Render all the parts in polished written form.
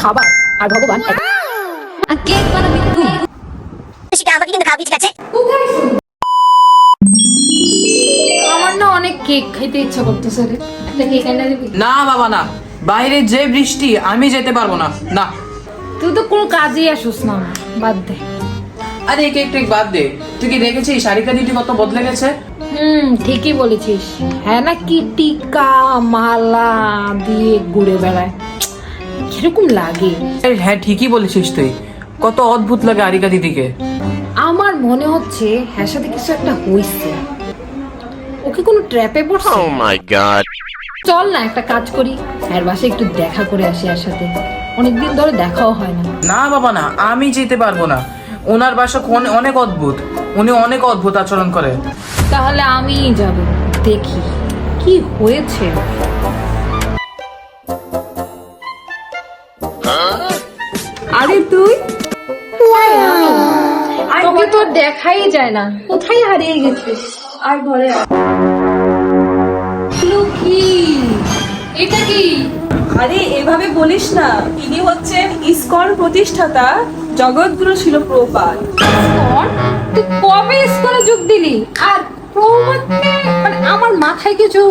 খাবার আর ভগবান আমাকে কিন্তু খাবি, ঠিক আছে? আমার না অনেক কেক খেতে ইচ্ছা করতেছে রে, একটা কেক এনে দিবি? না বাবা না, বাইরে যে বৃষ্টি, আমি যেতে পারবো না। না তুই তো কোনো কাজেই আসিস না, বাদ দে। আরে এই কেক টেক বাদ দে। তুই কি দেখেছিস শারিকা দিদি কত বদলে গেছে? ঠিকই বলেছিস। হ্যাঁ না, কি টিকা মালা দিয়ে ঘুরে বেড়ায়, কিরকম লাগে। হ্যাঁ ঠিকই বলেছিস তুই, কত অদ্ভুত লাগে আরিকা দিদিকে। আমার মনে হচ্ছে হ্যাঁ সাথে কিছু একটা হইছে, ওকে কোনো ট্র্যাপে পড়ছে। Oh my god. চল না একটা কাজ করি, এর বাসায় একটু দেখা করে আসি এর সাথে, অনেকদিন ধরে দেখাও হয় না। না বাবা না, আমি যেতে পারবো না। ওনার বাসা অনেক অদ্ভুত, উনি অনেক অদ্ভুত আচরণ করে। তাহলে আমিই যাব, দেখি কি হয়েছে। আরে তুই তোকে তো দেখাই যায় না, কোথায় হারিয়ে গেছিস? আর ঘরে আয়। কি এটা কি? আরে এভাবে বলিস না, ইনি হচ্ছেন ইসকন প্রতিষ্ঠাতা জগৎগুরু ছিল প্রভুপাদ। ইসকন? তুই কবে ইসকনে যোগ দিলি? আর প্রভুপাদ মানে আমার মাথায় কিছু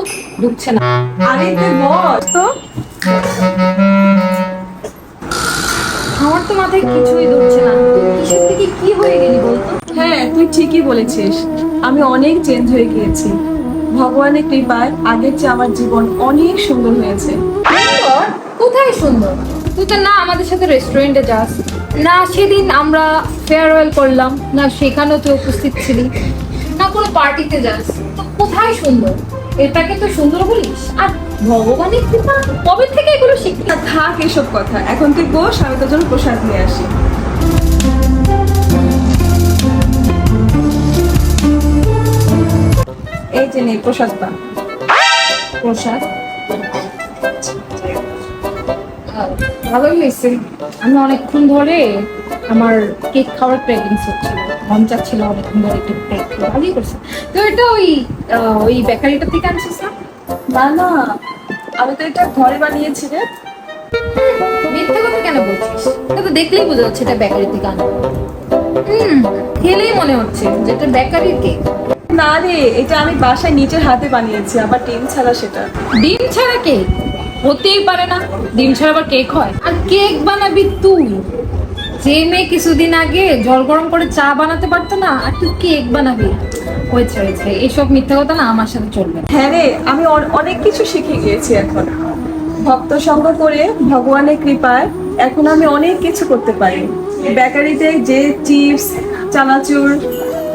ঢুকছে না। আরে তুই বল তো। আমার তো মাথায় কিছুই ঢুকছে না, কিসের থেকে কি হয়ে গেলি বলতো? হ্যাঁ তুই ঠিকই বলেছিস, আমি অনেক চেঞ্জ হয়ে গিয়েছি। ভগবানের কৃপায় আগের চেয়ে আমার জীবন অনেক সুন্দর হয়েছে। সুন্দর? কোথায় সুন্দর? তুই তো না আমাদের সাথে রেস্টুরেন্টে যাস, না সেদিন আমরা ফেয়ারওয়েল করলাম, না সেখানেও তুই উপস্থিত ছিলি, না কোনো পার্টিতে যাস, তো কোথায় সুন্দর? এটাকে তো সুন্দর বলিস? আর ভগবানের কৃপা কবে থেকে এগুলো শিখলি? থাক এসব কথা, এখন তুই বস, আমি তোর জন্য প্রসাদ নিয়ে আসি। এই যে নে প্রসাদ পা। প্রসাদ ভালোই হয়েছে। আমি অনেকক্ষণ ধরে আমার কেক খাওয়ার ক্রেভিংস হচ্ছিল, মন চাচ্ছিল অনেকক্ষণ ধরে একটা কেক। ভালোই করছে। তো এটা ওই বেকারিটা থেকে আনছিস না? না না, আমি তো এটা ঘরে বানিয়েছি রে। মিথ্যা কথা কেন বলছিস? এটা তো দেখলেই বোঝা যাচ্ছে এটা বেকারি থেকে আনা। খেলেই মনে হচ্ছে যে এটা বেকারির কেক। না রে, এটা আমি বাসায় নিজের হাতে বানিয়েছি, আবার ডিম ছাড়া সেটা। ডিম ছাড়া কেক হতেই পারে না, ডিম ছাড়া আবার কেক হয়? আর কেক বানাবি তুই, যে মেয়ে কিছুদিন আগে জল গরম করে চা বানাতে পারতো না, আর তুই কেক বানাবি? হয়েছে হয়েছে, এসব মিথ্যা কথা না আমার সাথে চলবে না। হ্যাঁ রে, আমি অনেক কিছু শিখে গিয়েছি এখন। ভক্ত সঙ্গ করে ভগবানের কৃপায় এখন আমি অনেক কিছু করতে পারি। বেকারিতে যে চিপস, চানাচুর,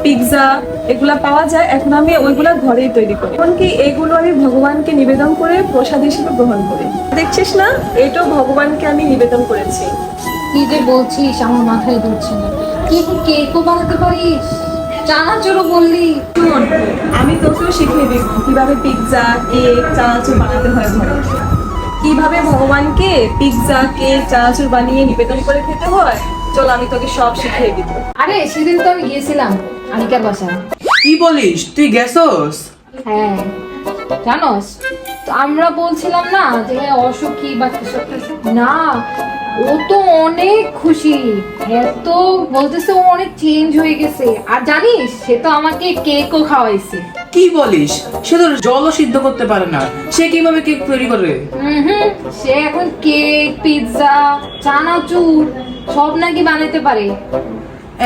পিৎজা এগুলা পাওয়া যায়, এখন আমি ওইগুলা ঘরেই তৈরি করি। এমনকি এগুলো আমি ভগবানকে নিবেদন করে প্রসাদ হিসেবে গ্রহণ করি। দেখছিস না, এটাও ভগবানকে আমি নিবেদন করেছি। কি যে বলছিস আমার মাথায় ধরছে না। কি কেকও বানাতে পারিস? চানাচুরও বললি? শোন, আমি তোকেও শিখিয়ে দিব কিভাবে পিৎজা, কেক, চানাচুর বানাতে হয় ঘরে। কিভাবে ভগবানকে পিৎজা, কেক, চানাচুর বানিয়ে নিবেদন করে খেতে হয়, চল আমি তোকে সব শিখিয়ে দিব। আরে সেদিন তো আমি গিয়েছিলাম আনিকার বাসায়। কি বলিস, তুই গেছস? হ্যাঁ জানোস তো, আমরা বলছিলাম না যে অসুখী বা কিছু একটা, না ও তো অনেক খুশি, এত বলতেছে ও অনেক চেঞ্জ হয়ে গেছে। আর জানিস সে তো আমাকে কেকও খাওয়াইছে। কি বলিস? সে তো জলও সিদ্ধ করতে পারে না, সে কিভাবে কেক তৈরি করে? সে এখন কেক, পিৎজা, চানাচুর সব নাকি বানাতে পারে।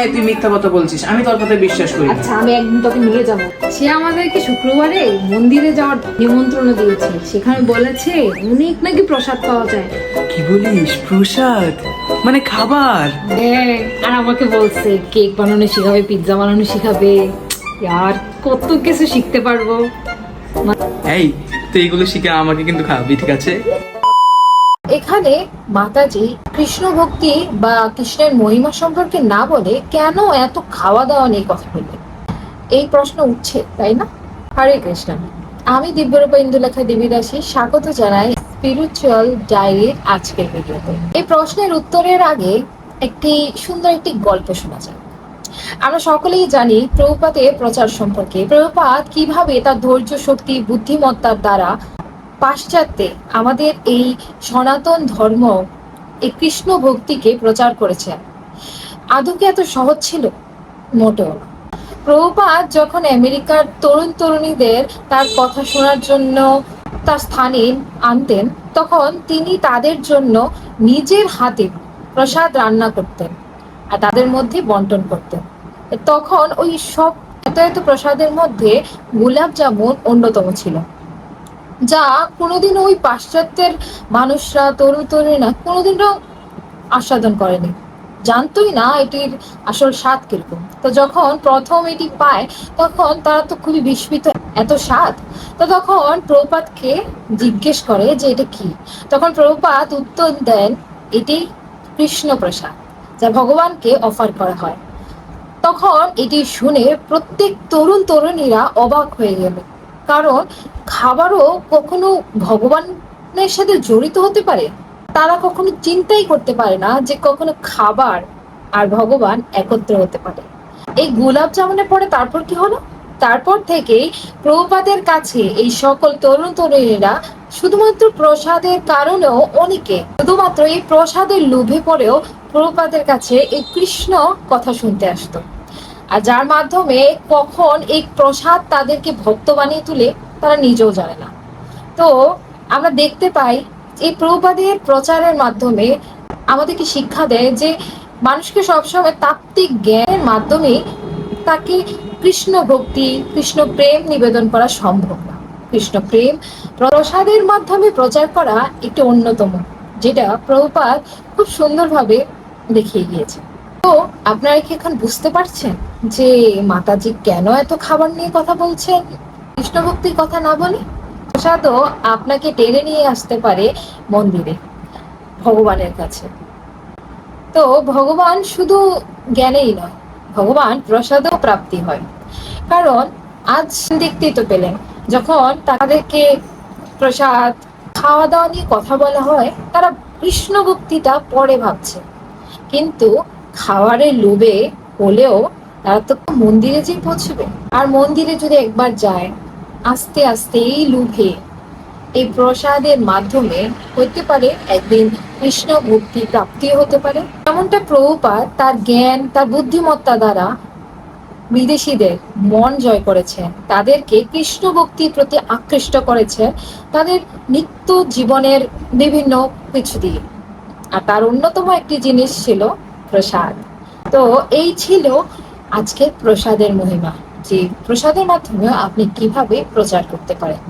এই তুই মিথ্যা কথা বলছিস, আমি তোর কথায় বিশ্বাস করি না। আচ্ছা আমি একদিন তোকে নিয়ে যাব। সে আমাদেরকে শুক্রবারে মন্দিরে যাওয়ার নিমন্ত্রণ দিয়েছে, সেখানে বলেছে অনেক নাকি প্রসাদ পাওয়া যায়। কি বলিস, প্রসাদ মানে খাবার? হ্যাঁ, আর আমাকে বলছে কেক বানানো শিখাবে, পিৎজা বানানো শিখাবে, আর কত কিছু শিখতে পারবো। এই তুই এগুলো শিখে আমাকে কিন্তু খাওয়াবি, ঠিক আছে? এখানে মাতাজি কৃষ্ণ ভক্তি বা কৃষ্ণের মহিমা সম্পর্কে না বলে কেন এত খাওয়া দাওয়া নিয়ে কথা বললেন, এই প্রশ্ন উঠছে তাই না? হরে কৃষ্ণ, আমি দিব্যরূপা ইন্দুলেখা দেবী দাসী স্বাগত জানাই স্পিরিচুয়াল ডায়েরির আজকের ভিডিওতে। এই প্রশ্নের উত্তরের আগে সুন্দর একটি গল্প শোনা যায়। আমরা সকলেই জানি প্রভুপাদের প্রচার সম্পর্কে। প্রভুপাদ কিভাবে তার ধৈর্য, শক্তি, বুদ্ধিমত্তার দ্বারা পাশ্চাত্যে আমাদের এই সনাতন ধর্ম এই কৃষ্ণ ভক্তিকে প্রচার করেছেন। আদৌ কি এত সহজ ছিল? মোটেও না। প্রভুপাদ যখন আমেরিকার তরুণ তরুণীদের তার কথা শোনার জন্য তার স্থানে আনতেন, তখন তিনি তাদের জন্য নিজের হাতে প্রসাদ রান্না করতেন আর তাদের মধ্যে বন্টন করতেন। তখন ওই সব এত এত প্রসাদের মধ্যে গোলাপ জামুন অন্যতম ছিল, যা কোনোদিন ওই পাশ্চাত্যের মানুষরা, তরুণ তরুণীরা কোনোদিনও আস্বাদন করেনি, জানতোই না এটির আসল স্বাদ কিরকম। তো যখন প্রথম এটি পায় তখন তারা তো খুবই বিস্মিত, এত স্বাদ। তো তখন প্রভুপাদকে জিজ্ঞেস করে যে এটা কি। তখন প্রভুপাদ উত্তর দেন, এটি কৃষ্ণ প্রসাদ, যা ভগবানকে অফার করা হয়। তখন এটি শুনে প্রত্যেক তরুণ তরুণীরা অবাক হয়ে গেল, কারণ খাবারও কখনো ভগবানের সাথে জড়িত হতে পারে। তারা কখনো চিন্তাই করতে পারে না যে কখনো খাবার আর ভগবান একত্র হতে পারে। এই গোলাপ জামুনের পরে তারপর কি হলো? তারপর থেকেই প্রভুপাদের কাছে এই সকল তরুণ তরুণীরা শুধুমাত্র প্রসাদের কারণেও, অনেকে শুধুমাত্র এই প্রসাদের লোভে পড়েও প্রভুপাদের কাছে এই কৃষ্ণ কথা শুনতে আসতো। আর যার মাধ্যমে কখন এই প্রসাদ তাদেরকে ভক্ত বানিয়ে তুলে তারা নিজেও জানে না। তো আমরা দেখতে পাই এই প্রভুপাদের প্রচারের মাধ্যমে আমাদেরকে শিক্ষা দেয় যে মানুষকে সবসময় তাত্ত্বিক জ্ঞানের মাধ্যমে তাকে কৃষ্ণ ভক্তি, কৃষ্ণ প্রেম নিবেদন করা সম্ভব না। কৃষ্ণ প্রেম প্রসাদের মাধ্যমে প্রচার করা একটি অন্যতম, যেটা প্রভুপাদ খুব সুন্দরভাবে দেখিয়ে গিয়েছে। তো আপনারা কি এখন বুঝতে পারছেন যে মাতাজি কেন এত খাবার নিয়ে কথা বলছেন, কৃষ্ণ ভক্তির কথা না বলে? প্রসাদও আপনাকে টেনে নিয়ে আসতে পারে মন্দিরে, ভগবানের কাছে। তো ভগবান শুধু জ্ঞানেই নয়, ভগবান প্রসাদও প্রাপ্তি হয়। কারণ আজ দেখতেই তো পেলেন, যখন তাদেরকে প্রসাদ খাওয়া দাওয়া নিয়ে কথা বলা হয়, তারা কৃষ্ণ ভক্তিটা পরে ভাবছে, কিন্তু খাবারের লোভে হলেও তারা তো মন্দিরে যেয়ে পৌঁছবে। আর মন্দিরে যদি একবার যায়, আস্তে আস্তে এই লোভে, এই প্রসাদের মাধ্যমে হতে পারে একদিন কৃষ্ণ ভক্তি প্রাপ্তিও হতে পারে। যেমনটা প্রভুপাদ তার জ্ঞান, তার বুদ্ধিমত্তা দ্বারা বিদেশিদের মন জয় করেছেন, তাদেরকে কৃষ্ণ ভক্তির প্রতি আকৃষ্ট করেছে তাদের নিত্য জীবনের বিভিন্ন কিছু দিয়ে। আর তার অন্যতম একটি জিনিস ছিল প্রসাদ। তো এই ছিল আজকের প্রসাদের মহিমা, যে প্রসাদের মাধ্যমে আপনি কিভাবে প্রচার করতে পারেন।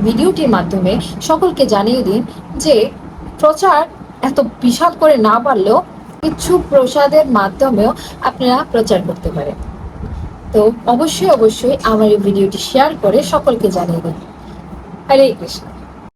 ভিডিওটির মাধ্যমে সকলকে জানিয়ে দিন যে প্রচার এত বিশাল করে না পারলেও কিছু প্রসাদের মাধ্যমেও আপনারা প্রচার করতে পারেন। তো অবশ্যই অবশ্যই আমার এই ভিডিওটি শেয়ার করে সকলকে জানিয়ে দিন। হরে কৃষ্ণ।